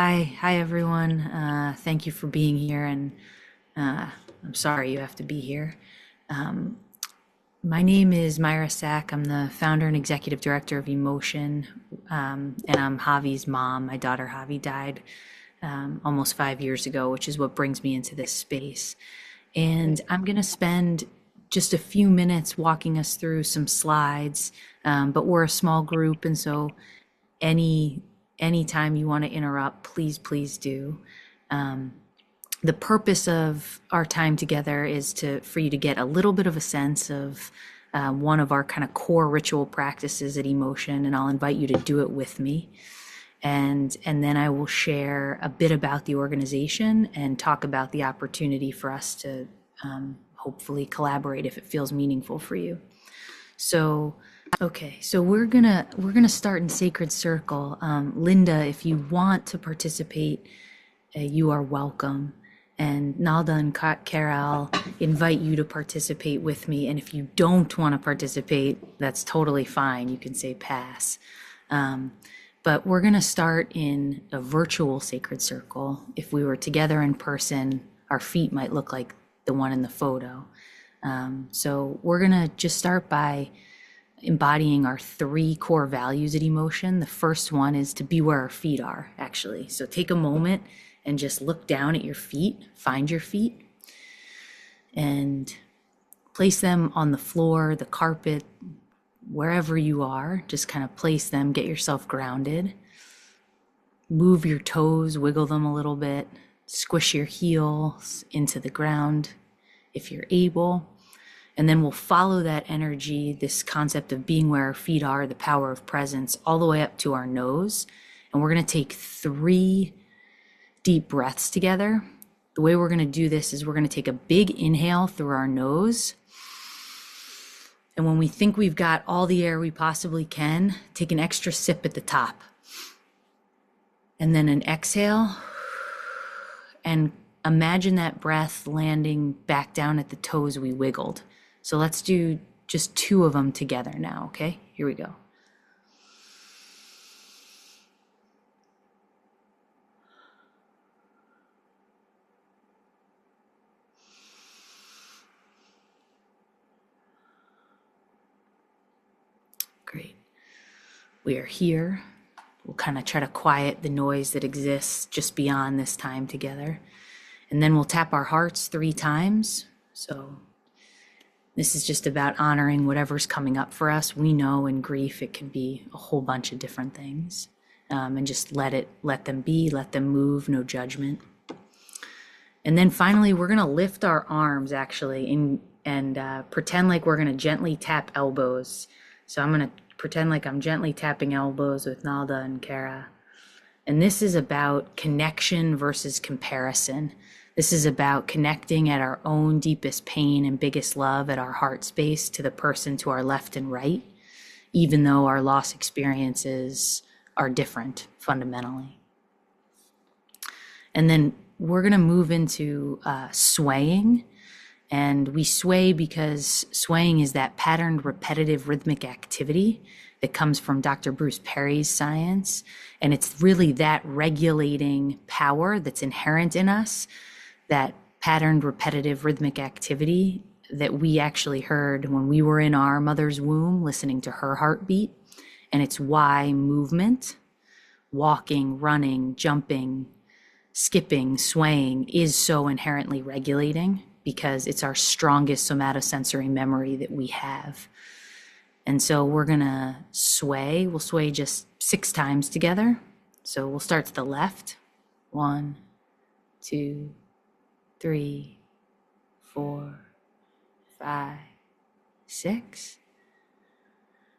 Hi everyone. Thank you for being here, and I'm sorry you have to be here. Um, my name is Myra Sacks. I'm the founder and executive director of Emotion, and I'm Javi's mom. My daughter Javi died almost 5 years ago, which is what brings me into this space. And I'm going to spend just a few minutes walking us through some slides, but we're a small group, and so any anytime you want to interrupt, please do. The purpose of our time together is for you to get a little bit of a sense of one of our kind of core ritual practices at Emotion, and I'll invite you to do it with me. And then I will share a bit about the organization and talk about the opportunity for us to hopefully collaborate if it feels meaningful for you. So, okay, so we're gonna start in Sacred Circle. Linda, if you want to participate, you are welcome. And Nalda and Carol invite you to participate with me. And if you don't want to participate, that's totally fine. You can say pass. But we're gonna start in a virtual Sacred Circle. If we were together in person, our feet might look like the one in the photo. So we're gonna just start by embodying our three core values at Emotion. The first one is to be where our feet are, actually. So take a moment and just look down at your feet, find your feet, and place them on the floor, the carpet, wherever you are. Just kind of place them, get yourself grounded. Move your toes, wiggle them a little bit, squish your heels into the ground if you're able. And then we'll follow that energy, this concept of being where our feet are, the power of presence, all the way up to our nose. And we're going to take 3 deep breaths together. The way we're going to do this is we're going to take a big inhale through our nose. And when we think we've got all the air we possibly can, take an extra sip at the top. And then an exhale. And imagine that breath landing back down at the toes we wiggled. So let's do just 2 of them together now, okay? Here we go. Great. We are here. We'll kind of try to quiet the noise that exists just beyond this time together. And then we'll tap our hearts 3 times. So this is just about honoring whatever's coming up for us. We know in grief it can be a whole bunch of different things. And just let them be, let them move, no judgment. And then finally, we're gonna lift our arms actually and pretend like we're gonna gently tap elbows. So I'm gonna pretend like I'm gently tapping elbows with Nalda and Kara. And this is about connection versus comparison. This is about connecting at our own deepest pain and biggest love at our heart space to the person to our left and right, even though our loss experiences are different fundamentally. And then we're going to move into swaying. And we sway because swaying is that patterned, repetitive, rhythmic activity that comes from Dr. Bruce Perry's science. And it's really that regulating power that's inherent in us, that patterned, repetitive, rhythmic activity that we actually heard when we were in our mother's womb, listening to her heartbeat. And it's why movement, walking, running, jumping, skipping, swaying is so inherently regulating, because it's our strongest somatosensory memory that we have. And so we're gonna sway. We'll sway just 6 times together. So we'll start to the left. 1, 2, 3, 4, 5, 6.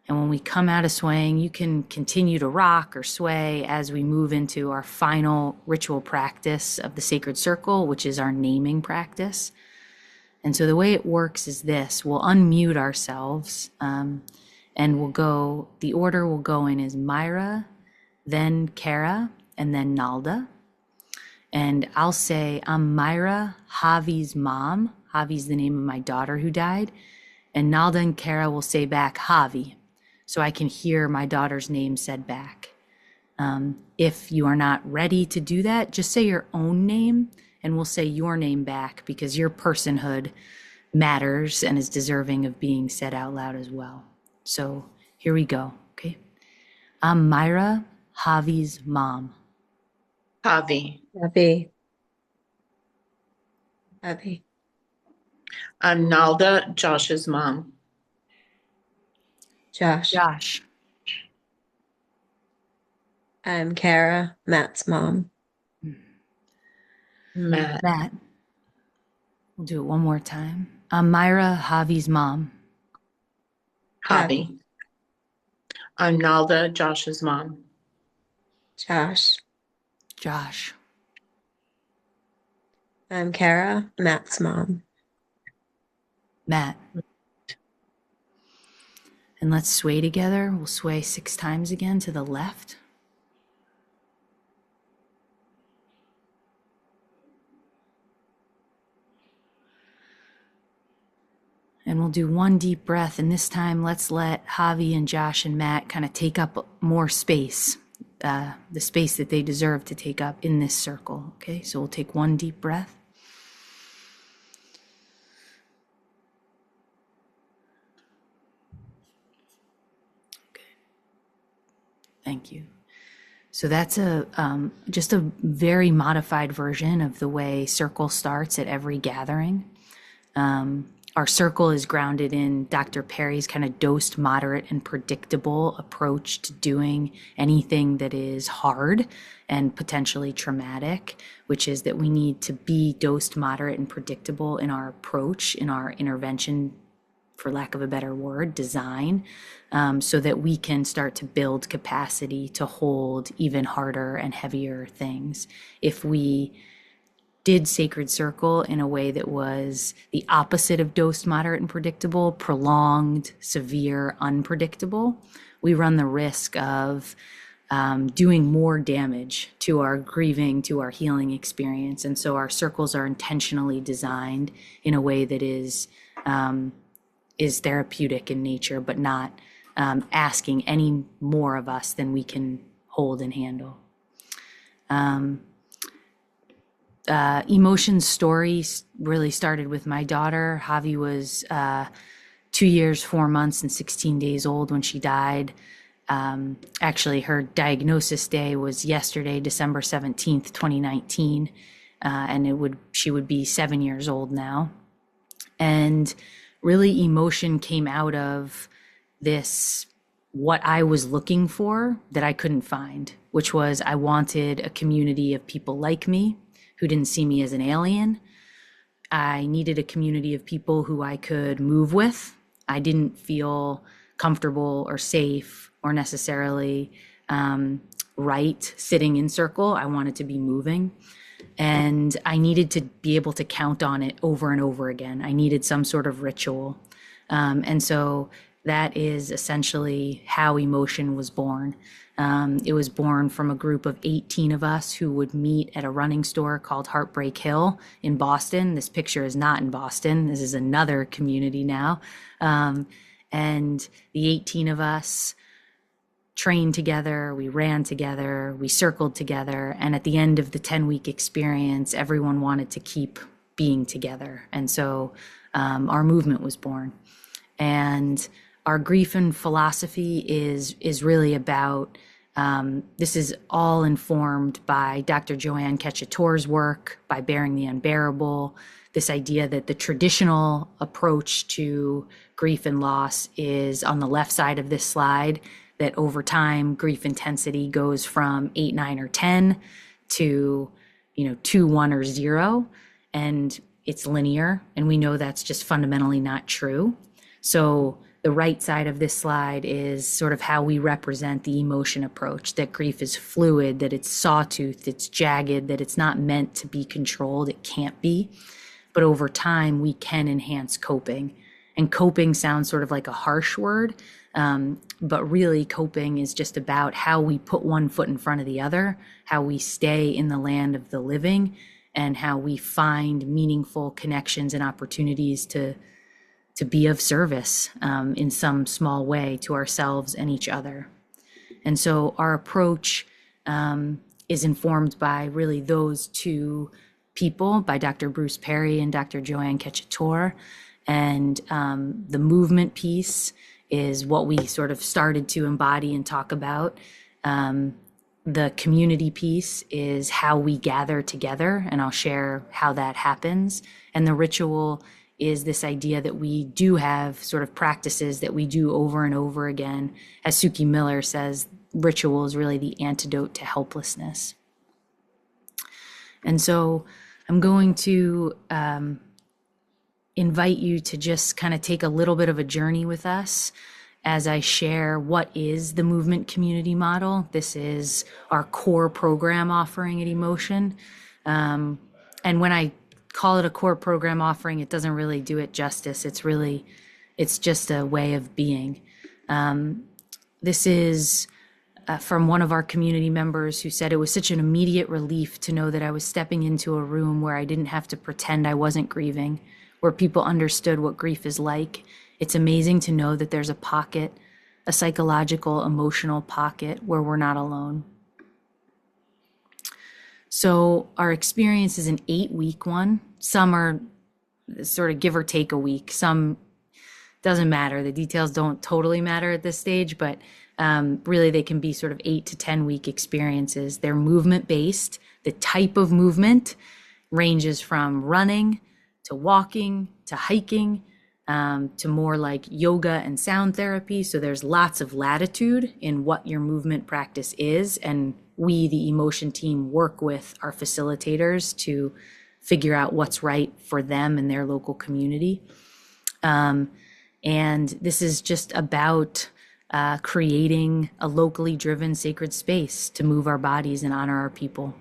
And when we come out of swaying, you can continue to rock or sway as we move into our final ritual practice of the Sacred Circle, which is our naming practice. And so the way it works is this: we'll unmute ourselves and the order we'll go in is Myra, then Kara, and then Nalda. And I'll say, I'm Myra, Javi's mom. Javi's the name of my daughter who died. And Nalda and Kara will say back, Javi. So I can hear my daughter's name said back. If you are not ready to do that, just say your own name and we'll say your name back because your personhood matters and is deserving of being said out loud as well. So here we go, okay? I'm Myra, Javi's mom. Javi. Abby. Abby. I'm Nalda, Josh's mom. Josh. Josh. I'm Kara, Matt's mom. Matt. Matt. We'll do it one more time. I'm Myra, Javi's mom. Javi. I'm Nalda, Josh's mom. Josh. Josh. I'm Kara, Matt's mom. Matt. And let's sway together. We'll sway 6 times again to the left. And we'll do one deep breath. And this time, let's let Javi and Josh and Matt kind of take up more space, the space that they deserve to take up in this circle. Okay, so we'll take one deep breath. Okay. Thank you. So that's just a very modified version of the way circle starts at every gathering. Our circle is grounded in Dr. Perry's kind of dosed, moderate, and predictable approach to doing anything that is hard and potentially traumatic, which is that we need to be dosed, moderate, and predictable in our approach, in our intervention, for lack of a better word, design, so that we can start to build capacity to hold even harder and heavier things. If we did Sacred Circle in a way that was the opposite of dosed, moderate, and predictable, prolonged, severe, unpredictable, we run the risk of doing more damage to our grieving, to our healing experience. And so our circles are intentionally designed in a way that is therapeutic in nature, but not asking any more of us than we can hold and handle. Emotion's story really started with my daughter. Javi was 2 years, 4 months, and 16 days old when she died. Actually, her diagnosis day was yesterday, December 17th, 2019, and she would be 7 years old now. And really, emotion came out of this, what I was looking for that I couldn't find, which was I wanted a community of people like me who didn't see me as an alien. I needed a community of people who I could move with. I didn't feel comfortable or safe or necessarily right sitting in circle. I wanted to be moving. And I needed to be able to count on it over and over again. I needed some sort of ritual. And so that is essentially how emotion was born. It was born from a group of 18 of us who would meet at a running store called Heartbreak Hill in Boston. This picture is not in Boston. This is another community now. And the 18 of us trained together, we ran together, we circled together. And at the end of the 10-week experience, everyone wanted to keep being together. And so our movement was born. And our grief and philosophy is really about, this is all informed by Dr. Joanne Cacciatore's work, by Bearing the Unbearable, this idea that the traditional approach to grief and loss is on the left side of this slide, that over time, grief intensity goes from 8, 9, or 10 to, 2, 1, or 0, and it's linear, and we know that's just fundamentally not true. So the right side of this slide is sort of how we represent the emotion approach, that grief is fluid, that it's sawtooth, it's jagged, that it's not meant to be controlled, it can't be. But over time, we can enhance coping. And coping sounds sort of like a harsh word, but really coping is just about how we put one foot in front of the other, how we stay in the land of the living, and how we find meaningful connections and opportunities to be of service in some small way to ourselves and each other. And so our approach is informed by really those two people, by Dr. Bruce Perry and Dr. Joanne Cacciatore. And the movement piece is what we sort of started to embody and talk about. The community piece is how we gather together, and I'll share how that happens. And the ritual is this idea that we do have sort of practices that we do over and over again. As Suki Miller says, ritual is really the antidote to helplessness. And so I'm going to invite you to just kind of take a little bit of a journey with us as I share what is the movement community model. This is our core program offering at Emotion. And when I call it a core program offering, it doesn't really do it justice. It's just a way of being. This is from one of our community members who said it was such an immediate relief to know that I was stepping into a room where I didn't have to pretend I wasn't grieving, where people understood what grief is like. It's amazing to know that there's a pocket, a psychological, emotional pocket where we're not alone. So our experience is an 8-week one. Some are sort of give or take a week. Some doesn't matter. The details don't totally matter at this stage, but really they can be sort of 8 to 10 week experiences. They're movement based. The type of movement ranges from running to walking to hiking, to more like yoga and sound therapy. So there's lots of latitude in what your movement practice is. And we, the Emotion team, work with our facilitators to figure out what's right for them and their local community. And this is just about creating a locally driven sacred space to move our bodies and honor our people.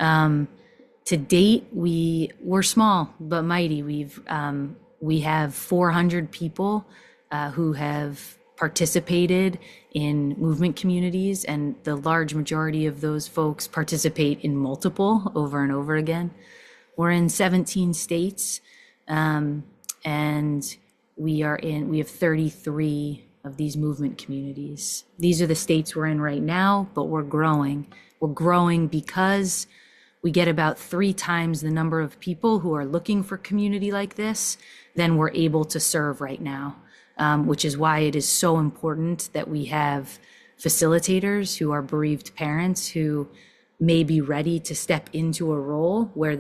To date, we're small but mighty. We have 400 people who have participated in movement communities, and the large majority of those folks participate in multiple over and over again. We're in 17 states, and we have 33 of these movement communities. These are the states we're in right now, but we're growing. We're growing because we get about 3 times the number of people who are looking for community like this than we're able to serve right now, which is why it is so important that we have facilitators who are bereaved parents who may be ready to step into a role where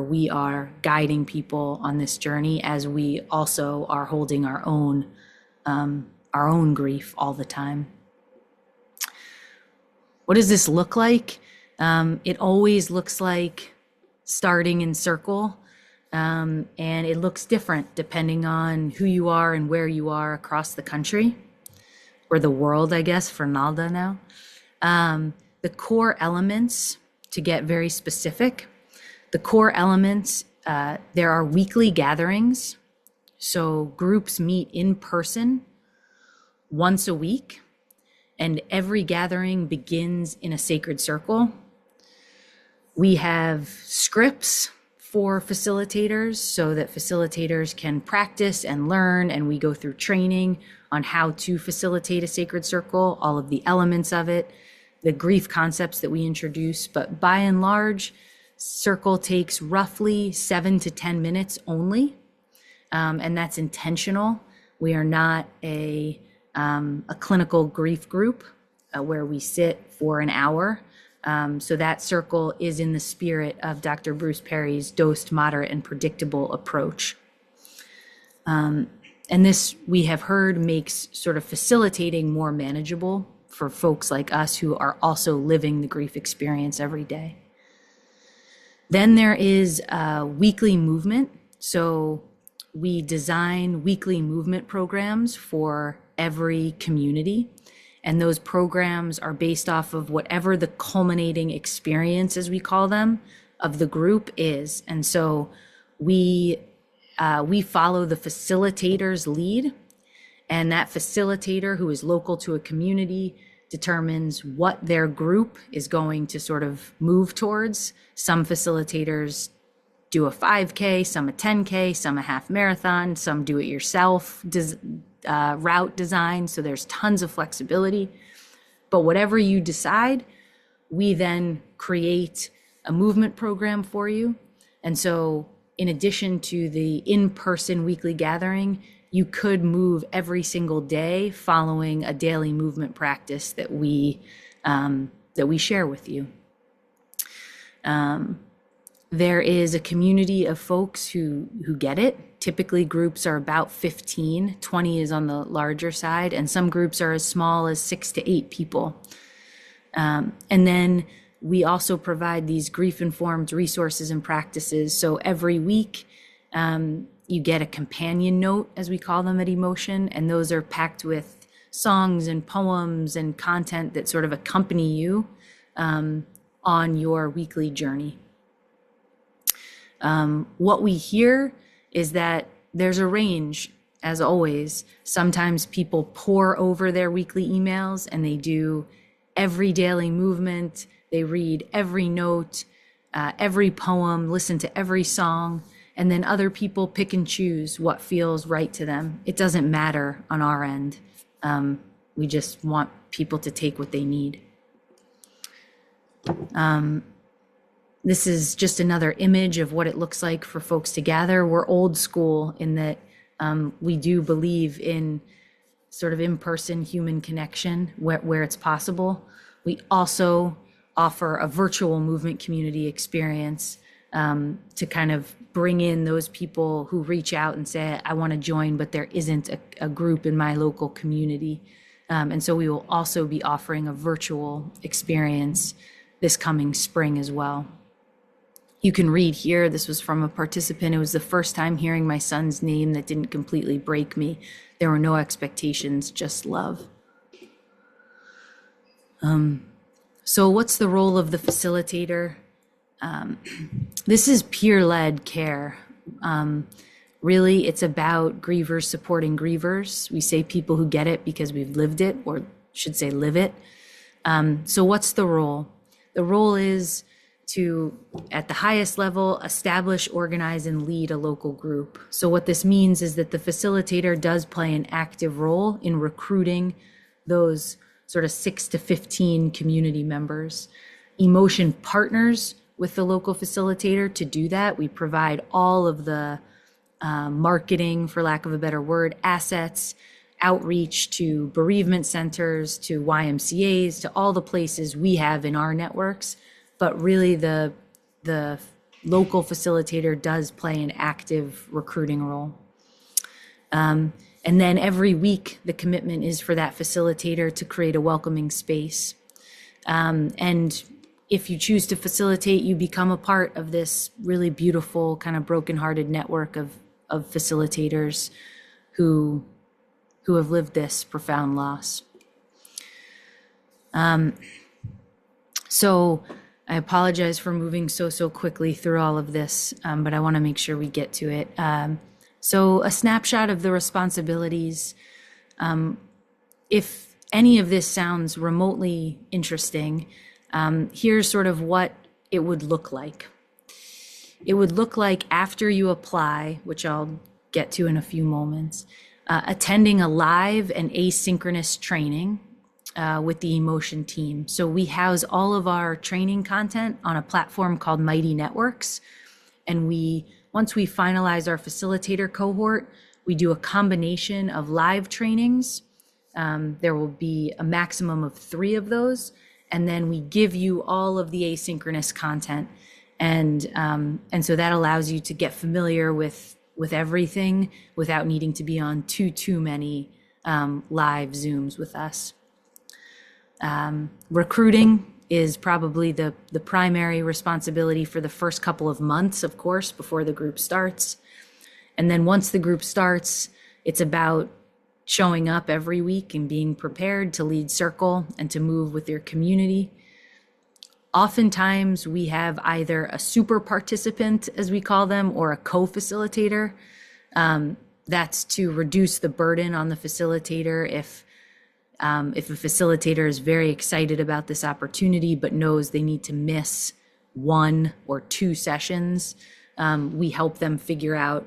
we are guiding people on this journey, as we also are holding our own grief all the time. What does this look like? It always looks like starting in circle, and it looks different depending on who you are and where you are across the country, or the world, I guess, for Nalda now. The core elements, to get very specific, the core elements, there are weekly gatherings. So groups meet in person once a week, and every gathering begins in a sacred circle. We have scripts for facilitators so that facilitators can practice and learn, and we go through training on how to facilitate a sacred circle, all of the elements of it, the grief concepts that we introduce. But by and large, circle takes roughly 7 to 10 minutes only, and that's intentional. We are not a clinical grief group where we sit for an hour. So that circle is in the spirit of Dr. Bruce Perry's dosed, moderate, and predictable approach. And this, we have heard, makes sort of facilitating more manageable for folks like us who are also living the grief experience every day. Then there is weekly movement. So we design weekly movement programs for every community. And those programs are based off of whatever the culminating experience, as we call them, of the group is. And so we follow the facilitator's lead, and that facilitator, who is local to a community, determines what their group is going to sort of move towards. Some facilitators do a 5K, some a 10K, some a half marathon, some do it yourself route design. So there's tons of flexibility. But whatever you decide, we then create a movement program for you. And so in addition to the in-person weekly gathering, you could move every single day following a daily movement practice that we share with you. There is a community of folks who get it. Typically groups are about 15, 20 is on the larger side, and some groups are as small as 6 to 8 people. And then we also provide these grief-informed resources and practices. So every week, you get a companion note, as we call them at Emotion, and those are packed with songs and poems and content that sort of accompany you on your weekly journey. What we hear is that there's a range, as always. Sometimes people pour over their weekly emails and they do every daily movement. They read every note, every poem, listen to every song, and then other people pick and choose what feels right to them. It doesn't matter on our end. We just want people to take what they need. This is just another image of what it looks like for folks to gather. We're old school in that we do believe in sort of in-person human connection where it's possible. We also offer a virtual movement community experience to kind of bring in those people who reach out and say, I want to join, but there isn't a group in my local community. And so we will also be offering a virtual experience this coming spring as well. You can read here, this was from a participant. It was the first time hearing my son's name that didn't completely break me. There were no expectations, just love. So what's the role of the facilitator? This is peer-led care. Really, it's about grievers supporting grievers. We say people who get it because we've lived it, or should say live it. So what's the role? The role is to, at the highest level, establish, organize, and lead a local group. So what this means is that the facilitator does play an active role in recruiting those sort of 6 to 15 community members. Emotion partners with the local facilitator to do that. We provide all of the marketing, for lack of a better word, assets, outreach to bereavement centers, to YMCAs, to all the places we have in our networks. But really the local facilitator does play an active recruiting role. And then every week, the commitment is for that facilitator to create a welcoming space. And if you choose to facilitate, you become a part of this really beautiful kind of brokenhearted network of facilitators who have lived this profound loss. So I apologize for moving so quickly through all of this, but I want to make sure we get to it. So a snapshot of the responsibilities. If any of this sounds remotely interesting, here's sort of what it would look like. It would look like after you apply, which I'll get to in a few moments, attending a live and asynchronous training with the Emotion team. So we house all of our training content on a platform called Mighty Networks. And once we finalize our facilitator cohort, we do a combination of live trainings. There will be a maximum of 3 of those. And then we give you all of the asynchronous content. And so that allows you to get familiar with everything without needing to be on too many live Zooms with us. Recruiting is probably the primary responsibility for the first couple of months, of course, before the group starts. And then once the group starts, it's about showing up every week and being prepared to lead circle and to move with your community. Oftentimes we have either a super participant, as we call them, or a co-facilitator. That's to reduce the burden on the facilitator if a facilitator is very excited about this opportunity but knows they need to miss 1 or 2 sessions, we help them figure out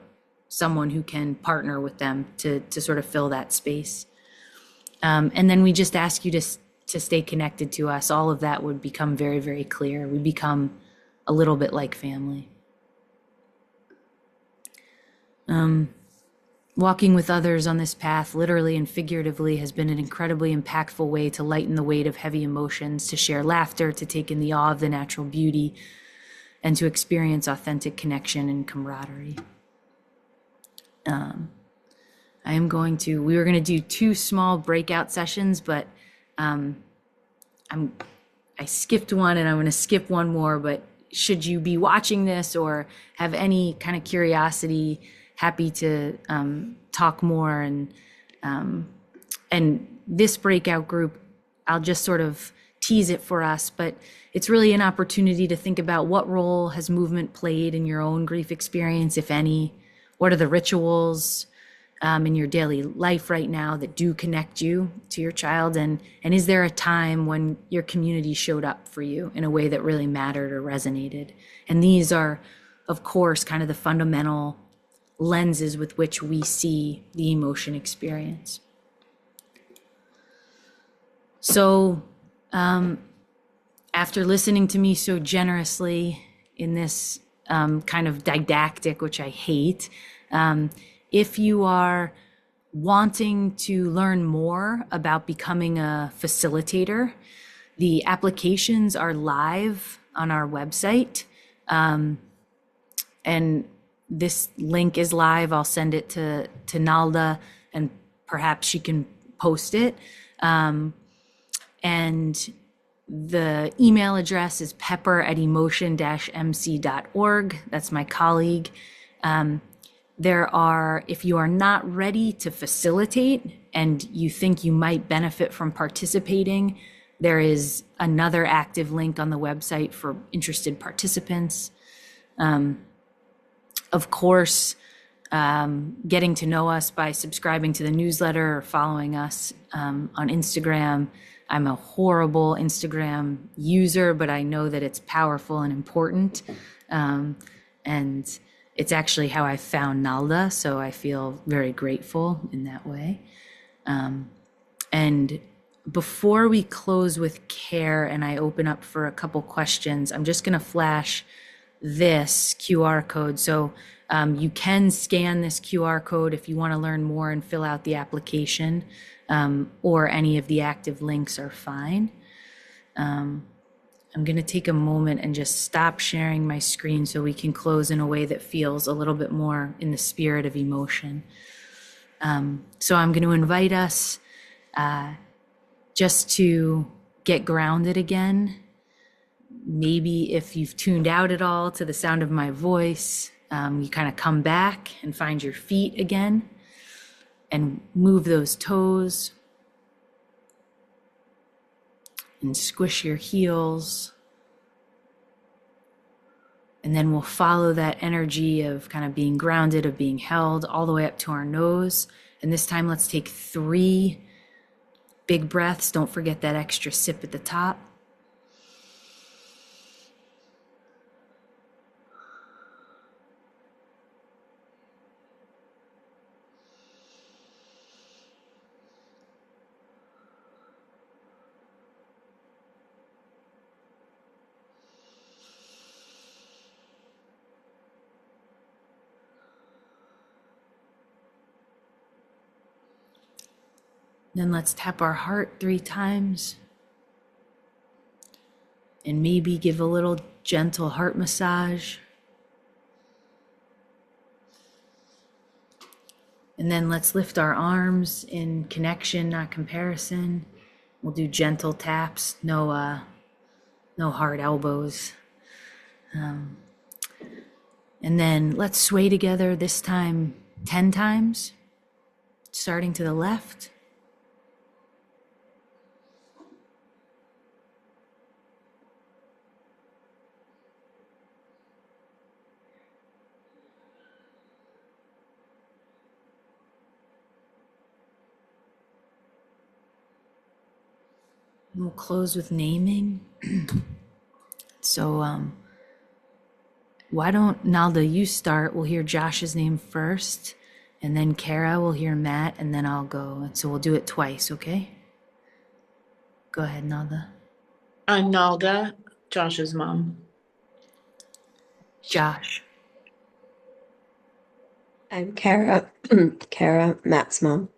someone who can partner with them to sort of fill that space. And then we just ask you to to stay connected to us, all of that would become very, very clear. We become a little bit like family. Walking with others on this path, literally and figuratively, has been an incredibly impactful way to lighten the weight of heavy emotions, to share laughter, to take in the awe of the natural beauty, and to experience authentic connection and camaraderie. We were going to do 2 small breakout sessions, but I skipped one and I'm going to skip one more. But should you be watching this or have any kind of curiosity, happy to talk more. And this breakout group, I'll just sort of tease it for us, but it's really an opportunity to think about what role has movement played in your own grief experience, if any. What are the rituals in your daily life right now that do connect you to your child? And is there a time when your community showed up for you in a way that really mattered or resonated? And these are, of course, kind of the fundamental lenses with which we see the emotion experience. So after listening to me so generously in this kind of didactic, which I hate, if you are wanting to learn more about becoming a facilitator, the applications are live on our website. And this link is live. I'll send it to Nalda and perhaps she can post it. And the email address is pepper@emotion-mc.org. That's my colleague. If you are not ready to facilitate and you think you might benefit from participating, there is another active link on the website for interested participants. Of course, getting to know us by subscribing to the newsletter or following us on Instagram. I'm a horrible Instagram user, but I know that it's powerful and important. And it's actually how I found Nalda, so I feel very grateful in that way. And before we close with care and I open up for a couple questions, I'm just gonna flash this QR code. So you can scan this QR code if you want to learn more and fill out the application, or any of the active links are fine. I'm going to take a moment and just stop sharing my screen so we can close in a way that feels a little bit more in the spirit of emotion. So I'm going to invite us just to get grounded again. Maybe if you've tuned out at all to the sound of my voice, you kind of come back and find your feet again and move those toes and squish your heels. And then we'll follow that energy of kind of being grounded, of being held all the way up to our nose. And this time, let's take 3 big breaths. Don't forget that extra sip at the top. Then let's tap our heart 3 times and maybe give a little gentle heart massage. And then let's lift our arms in connection, not comparison. We'll do gentle taps, no hard elbows. And then let's sway together, this time 10 times, starting to the left. We'll close with naming. So why don't, Nalda, you start. We'll hear Josh's name first, and then Kara will hear Matt, and then I'll go. And so we'll do it twice, okay? Go Go ahead, Nalda. I'm Nalda, Josh's mom. Josh. I'm Kara, Kara, Matt's mom.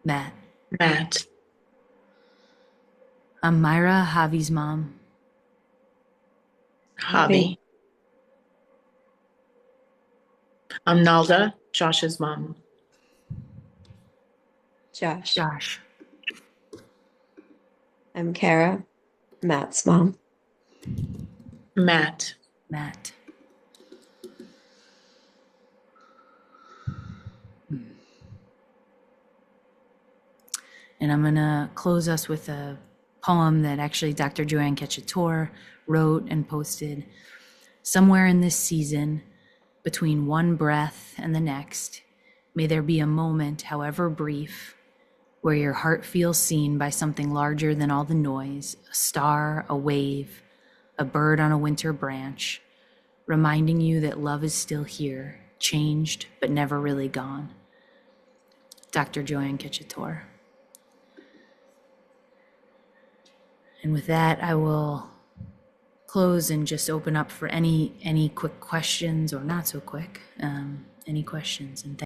Matt. Matt. I'm Myra, Javi's mom. Javi. I'm Nalda, Josh's mom. Josh. Josh. I'm Kara, Matt's mom. Matt. Matt. And I'm going to close us with a poem that actually Dr. Joanne Cacciatore wrote and posted. Somewhere in this season, between one breath and the next, may there be a moment, however brief, where your heart feels seen by something larger than all the noise, a star, a wave, a bird on a winter branch, reminding you that love is still here, changed, but never really gone. Dr. Joanne Cacciatore. And with that, I will close and just open up for any quick questions or not so quick, any questions. And